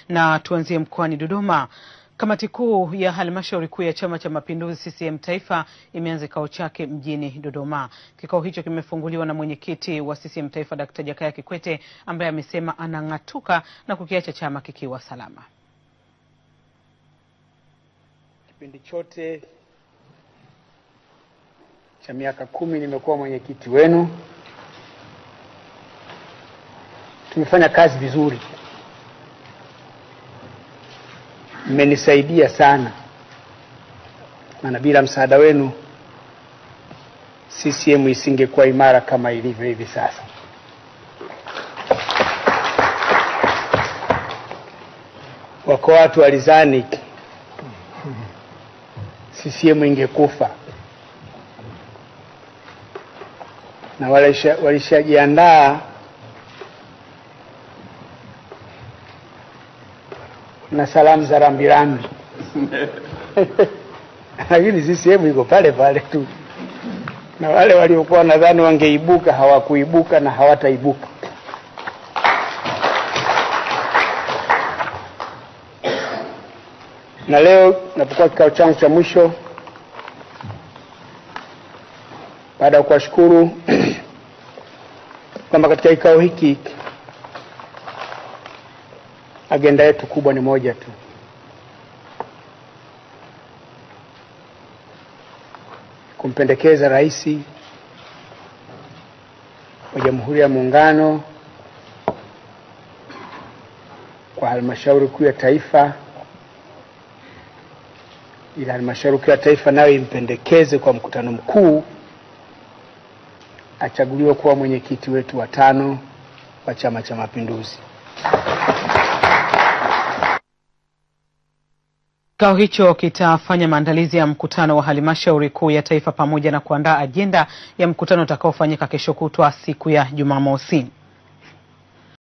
Na tuanzie mkoani Dodoma. Kamati kuu ya halmashauri kuu ya Chama cha Mapinduzi CCM Taifa imeanza kikao chake mjini Dodoma. Kikao hicho kimefunguliwa na mwenyekiti wa CCM Taifa Dr. Jakaya Kikwete ambaye amesema anang'atuka na kukiacha chama kikiwa salama. Kipindi chote cha miaka 10 nimekuwa mwenyekiti wenu. Tumefanya kazi vizuri. Mmenisaidia sana. Na bila msaada wenu CCM isingekuwa imara kama ilivyo hivi sasa. Wako watu walizani CCM ingekufa. Na walishajiandaa na salamu za rambirambi. Lakini CCM iko pale pale tu. Na wale waliokuwa nadhani wangeibuka hawakuibuka na hawataibuka. Na leo napokuwa kikao changu cha mwisho, baada ya kuwashukuru kwamba katika kikao hiki agenda yetu kubwa ni moja tu. Kumpendekeza Rais wa Jamhuri ya Muungano kwa halmashauri kuu ya taifa, ili halmashauri kuu ya taifa nayo impendekeze kwa mkutano mkuu achaguliwe kuwa mwenyekiti wetu wa 5 wa Chama cha Mapinduzi. Kikao hicho kitafanya maandalizi ya mkutano wa halmashauri kuu ya taifa pamoja na kuandaa ajenda ya mkutano utakaofanyika kesho kutwa siku ya Jumamosi.